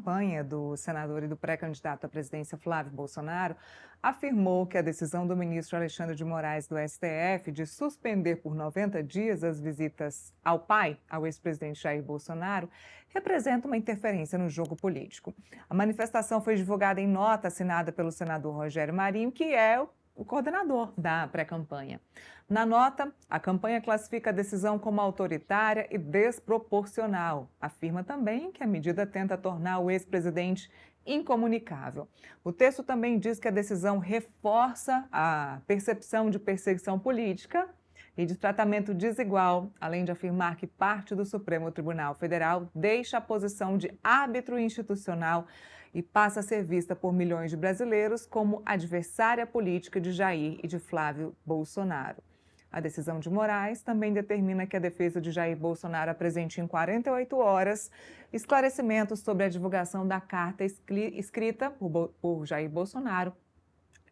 pré-campanha do senador e do pré-candidato à presidência Flávio Bolsonaro, afirmou que a decisão do ministro Alexandre de Moraes do STF de suspender por 90 dias as visitas ao pai, ao ex-presidente Jair Bolsonaro, representa uma interferência no jogo político. A manifestação foi divulgada em nota assinada pelo senador Rogério Marinho, que é o coordenador da pré-campanha. Na nota, a campanha classifica a decisão como autoritária e desproporcional. Afirma também que a medida tenta tornar o ex-presidente incomunicável. O texto também diz que a decisão reforça a percepção de perseguição política e de tratamento desigual, além de afirmar que parte do Supremo Tribunal Federal deixa a posição de árbitro institucional e passa a ser vista por milhões de brasileiros como adversária política de Jair e de Flávio Bolsonaro. A decisão de Moraes também determina que a defesa de Jair Bolsonaro apresente em 48 horas esclarecimentos sobre a divulgação da carta escrita por Jair Bolsonaro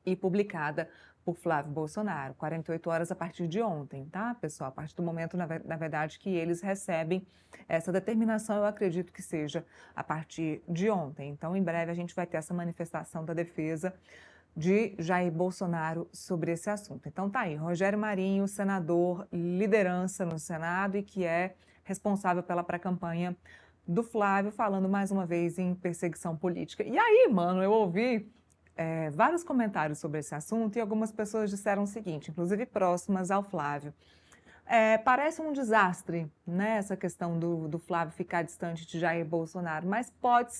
e publicada por Flávio Bolsonaro. 48 horas a partir de ontem, tá, pessoal? A partir do momento, na verdade, que eles recebem essa determinação, eu acredito que seja a partir de ontem. Então, em breve, a gente vai ter essa manifestação da defesa de Jair Bolsonaro sobre esse assunto. Então, tá aí, Rogério Marinho, senador, liderança no Senado e que é responsável pela pré-campanha do Flávio, falando mais uma vez em perseguição política. E aí, mano, eu ouvi vários comentários sobre esse assunto e algumas pessoas disseram o seguinte, inclusive próximas ao Flávio. Parece um desastre, né, essa questão do Flávio ficar distante de Jair Bolsonaro, mas pode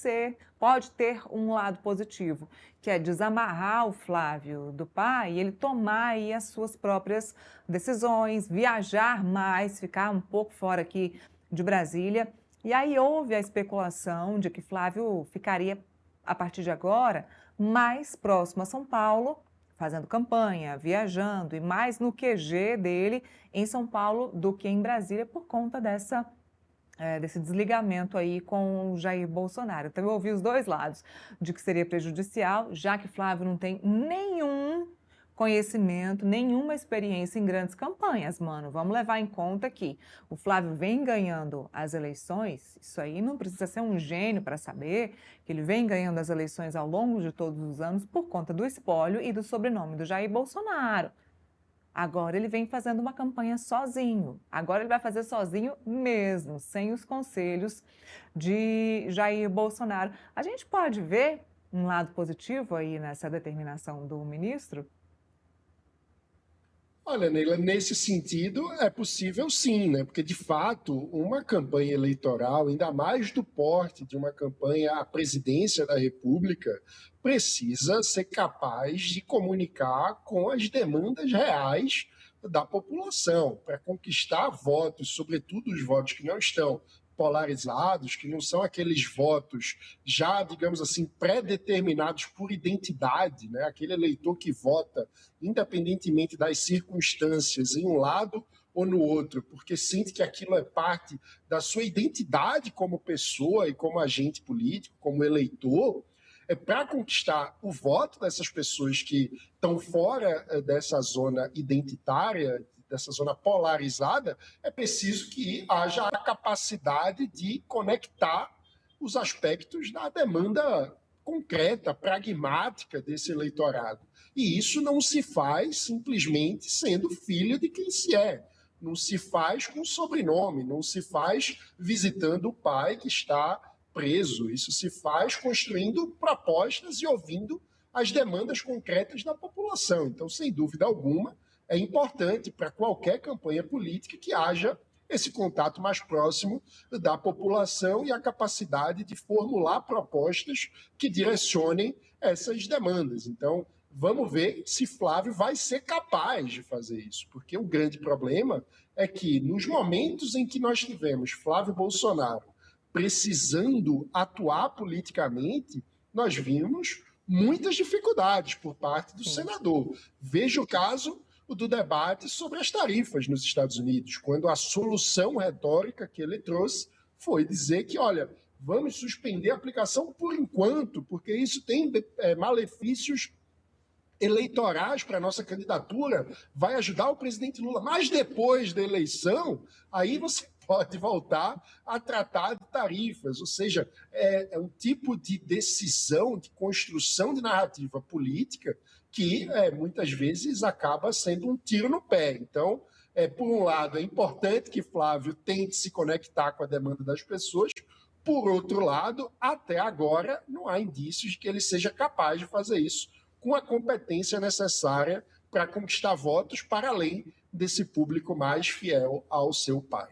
ter um lado positivo, que é desamarrar o Flávio do pai e ele tomar aí as suas próprias decisões, viajar mais, ficar um pouco fora aqui de Brasília. E aí houve a especulação de que Flávio ficaria, a partir de agora, mais próximo a São Paulo, fazendo campanha, viajando e mais no QG dele em São Paulo do que em Brasília por conta desse desligamento aí com o Jair Bolsonaro. Então eu ouvi os dois lados, de que seria prejudicial, já que Flávio não tem nenhum conhecimento, nenhuma experiência em grandes campanhas, mano. Vamos levar em conta que o Flávio vem ganhando as eleições, isso aí não precisa ser um gênio para saber que ele vem ganhando as eleições ao longo de todos os anos por conta do espólio e do sobrenome do Jair Bolsonaro. Agora ele vem fazendo uma campanha sozinho. Agora ele vai fazer sozinho mesmo, sem os conselhos de Jair Bolsonaro. A gente pode ver um lado positivo aí nessa determinação do ministro? Olha, Neila, nesse sentido é possível sim, né? Porque, de fato, uma campanha eleitoral, ainda mais do porte de uma campanha à presidência da República, precisa ser capaz de comunicar com as demandas reais da população, para conquistar votos, sobretudo os votos que não estão polarizados, que não são aqueles votos já, digamos assim, pré-determinados por identidade, né? Aquele eleitor que vota independentemente das circunstâncias em um lado ou no outro, porque sente que aquilo é parte da sua identidade como pessoa e como agente político, como eleitor. Para conquistar o voto dessas pessoas que estão fora dessa zona identitária, dessa zona polarizada, é preciso que haja a capacidade de conectar os aspectos da demanda concreta, pragmática desse eleitorado. E isso não se faz simplesmente sendo filho de quem se é. Não se faz com sobrenome, não se faz visitando o pai que está preso. Isso se faz construindo propostas e ouvindo as demandas concretas da população. Então, sem dúvida alguma, é importante para qualquer campanha política que haja esse contato mais próximo da população e a capacidade de formular propostas que direcionem essas demandas. Então, vamos ver se Flávio vai ser capaz de fazer isso, porque o grande problema é que nos momentos em que nós tivemos Flávio Bolsonaro precisando atuar politicamente, nós vimos muitas dificuldades por parte do senador. Veja o caso do debate sobre as tarifas nos Estados Unidos, quando a solução retórica que ele trouxe foi dizer que, olha, vamos suspender a aplicação por enquanto, porque isso tem malefícios eleitorais para a nossa candidatura, vai ajudar o presidente Lula. Mas depois da eleição, aí você pode voltar a tratar de tarifas, ou seja, é um tipo de decisão, de construção de narrativa política que muitas vezes acaba sendo um tiro no pé. Então, por um lado, é importante que Flávio tente se conectar com a demanda das pessoas, por outro lado, até agora não há indícios de que ele seja capaz de fazer isso com a competência necessária para conquistar votos para além desse público mais fiel ao seu pai.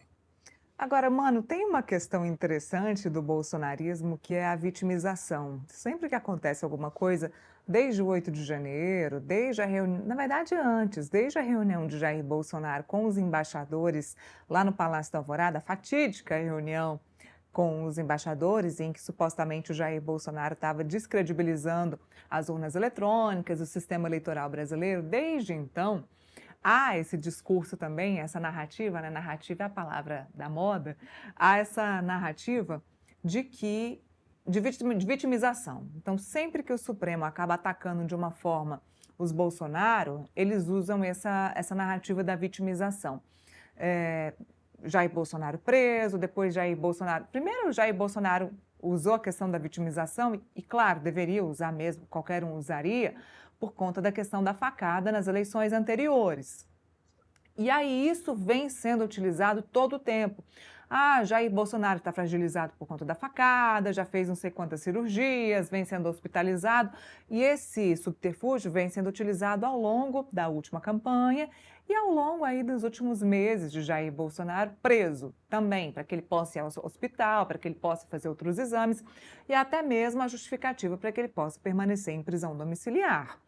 Agora, mano, tem uma questão interessante do bolsonarismo que é a vitimização. Sempre que acontece alguma coisa, desde o 8 de janeiro, desde a reunião, na verdade antes, desde a reunião de Jair Bolsonaro com os embaixadores lá no Palácio da Alvorada, a fatídica reunião com os embaixadores em que supostamente o Jair Bolsonaro estava descredibilizando as urnas eletrônicas, o sistema eleitoral brasileiro, desde então há esse discurso também, essa narrativa, né? Narrativa é a palavra da moda, há essa narrativa de que de vitimização. Então, sempre que o Supremo acaba atacando de uma forma os Bolsonaro, eles usam essa narrativa da vitimização. É, Jair Bolsonaro preso, depois Jair Bolsonaro. Primeiro, Jair Bolsonaro usou a questão da vitimização, e claro, deveria usar mesmo, qualquer um usaria, por conta da questão da facada nas eleições anteriores. E aí isso vem sendo utilizado todo o tempo. Ah, Jair Bolsonaro está fragilizado por conta da facada, já fez não sei quantas cirurgias, vem sendo hospitalizado. E esse subterfúgio vem sendo utilizado ao longo da última campanha e ao longo aí dos últimos meses de Jair Bolsonaro preso também, para que ele possa ir ao hospital, para que ele possa fazer outros exames e até mesmo a justificativa para que ele possa permanecer em prisão domiciliar.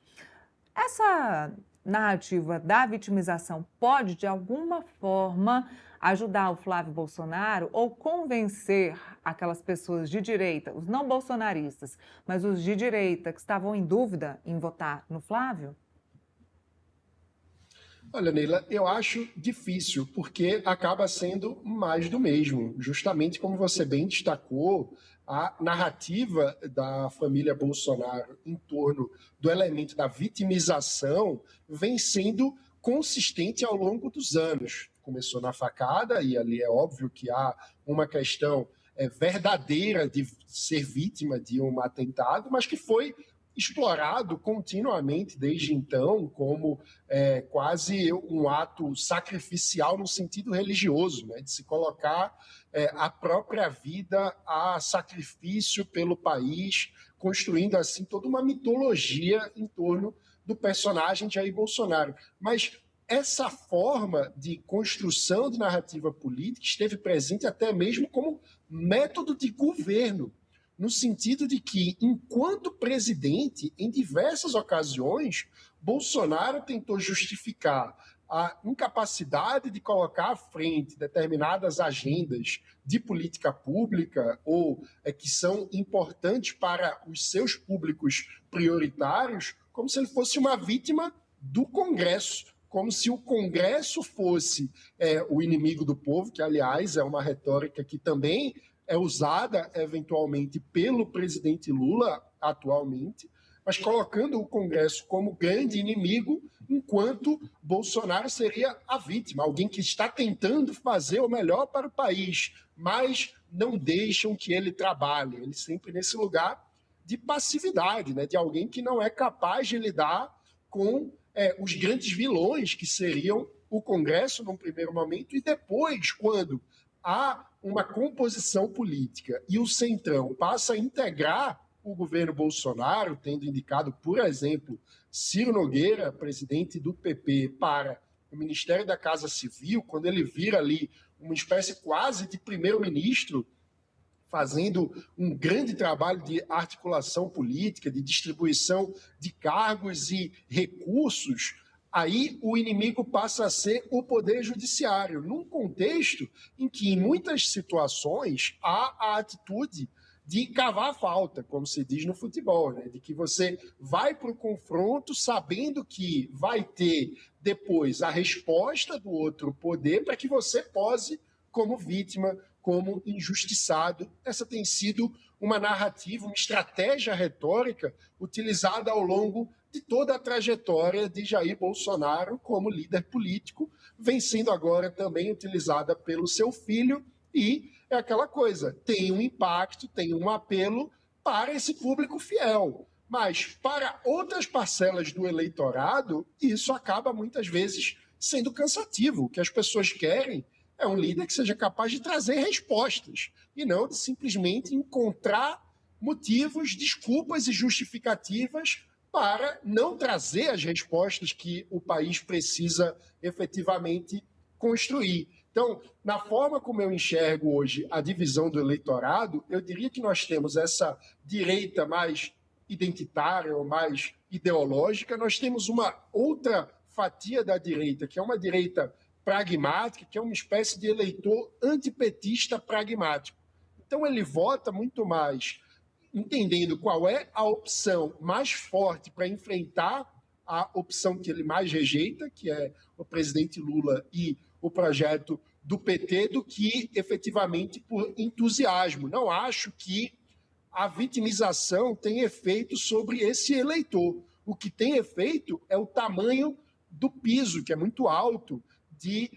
Essa narrativa da vitimização pode, de alguma forma, ajudar o Flávio Bolsonaro ou convencer aquelas pessoas de direita, os não bolsonaristas, mas os de direita que estavam em dúvida em votar no Flávio? Olha, Neila, eu acho difícil, porque acaba sendo mais do mesmo. Justamente como você bem destacou, a narrativa da família Bolsonaro em torno do elemento da vitimização vem sendo consistente ao longo dos anos. Começou na facada, e ali é óbvio que há uma questão verdadeira de ser vítima de um atentado, mas que foi explorado continuamente desde então como quase um ato sacrificial no sentido religioso, né, de se colocar a própria vida a sacrifício pelo país, construindo assim toda uma mitologia em torno do personagem Jair Bolsonaro. Mas essa forma de construção de narrativa política esteve presente até mesmo como método de governo, no sentido de que, enquanto presidente, em diversas ocasiões, Bolsonaro tentou justificar a incapacidade de colocar à frente determinadas agendas de política pública ou que são importantes para os seus públicos prioritários, como se ele fosse uma vítima do Congresso, como se o Congresso fosse o inimigo do povo, que, aliás, é uma retórica que também é usada eventualmente pelo presidente Lula atualmente, mas colocando o Congresso como grande inimigo, enquanto Bolsonaro seria a vítima, alguém que está tentando fazer o melhor para o país, mas não deixam que ele trabalhe. Ele sempre nesse lugar de passividade, né? De alguém que não é capaz de lidar com os grandes vilões que seriam o Congresso num primeiro momento e depois, quando há uma composição política e o Centrão passa a integrar o governo Bolsonaro, tendo indicado, por exemplo, Ciro Nogueira, presidente do PP, para o Ministério da Casa Civil, quando ele vira ali uma espécie quase de primeiro-ministro, fazendo um grande trabalho de articulação política, de distribuição de cargos e recursos, aí o inimigo passa a ser o Poder Judiciário, num contexto em que, em muitas situações, há a atitude de cavar a falta, como se diz no futebol, né? De que você vai para o confronto sabendo que vai ter depois a resposta do outro poder para que você pose como vítima, como injustiçado. Essa tem sido uma narrativa, uma estratégia retórica utilizada ao longo de toda a trajetória de Jair Bolsonaro como líder político, vem sendo agora também utilizada pelo seu filho, e é aquela coisa, tem um impacto, tem um apelo para esse público fiel. Mas para outras parcelas do eleitorado, isso acaba muitas vezes sendo cansativo. O que as pessoas querem é um líder que seja capaz de trazer respostas e não de simplesmente encontrar motivos, desculpas e justificativas para não trazer as respostas que o país precisa efetivamente construir. Então, na forma como eu enxergo hoje a divisão do eleitorado, eu diria que nós temos essa direita mais identitária ou mais ideológica, nós temos uma outra fatia da direita, que é uma direita pragmática, que é uma espécie de eleitor antipetista pragmático. Então, ele vota muito mais entendendo qual é a opção mais forte para enfrentar a opção que ele mais rejeita, que é o presidente Lula e o projeto do PT, do que efetivamente por entusiasmo. Não acho que a vitimização tem efeito sobre esse eleitor. O que tem efeito é o tamanho do piso, que é muito alto, de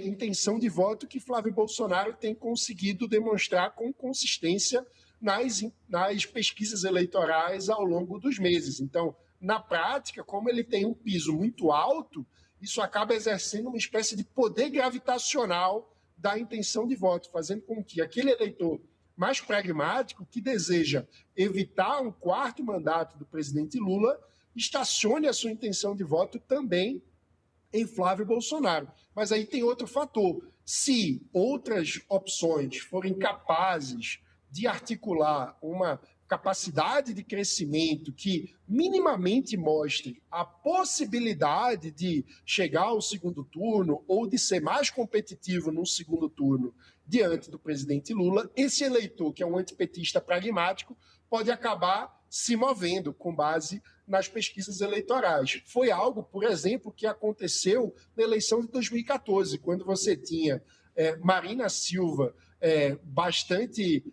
intenção de voto que Flávio Bolsonaro tem conseguido demonstrar com consistência nas pesquisas eleitorais ao longo dos meses. Então, na prática, como ele tem um piso muito alto, isso acaba exercendo uma espécie de poder gravitacional da intenção de voto, fazendo com que aquele eleitor mais pragmático, que deseja evitar um quarto mandato do presidente Lula, estacione a sua intenção de voto também em Flávio Bolsonaro. Mas aí tem outro fator. Se outras opções forem capazes de articular uma capacidade de crescimento que minimamente mostre a possibilidade de chegar ao segundo turno ou de ser mais competitivo no segundo turno diante do presidente Lula, esse eleitor, que é um antipetista pragmático, pode acabar se movendo com base nas pesquisas eleitorais. Foi algo, por exemplo, que aconteceu na eleição de 2014, quando você tinha Marina Silva bastante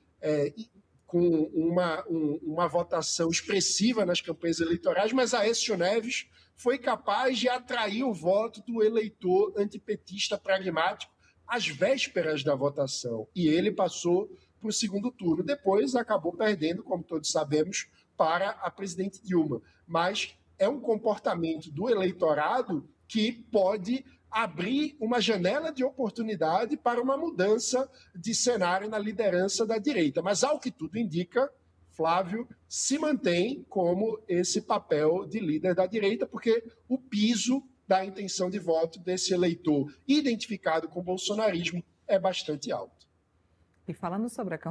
com uma votação expressiva nas campanhas eleitorais, mas Aécio Neves foi capaz de atrair o voto do eleitor antipetista pragmático às vésperas da votação, e ele passou para o segundo turno. Depois acabou perdendo, como todos sabemos, para a presidente Dilma. Mas é um comportamento do eleitorado que pode abrir uma janela de oportunidade para uma mudança de cenário na liderança da direita. Mas, ao que tudo indica, Flávio se mantém como esse papel de líder da direita, porque o piso da intenção de voto desse eleitor identificado com o bolsonarismo é bastante alto. E falando sobre a campanha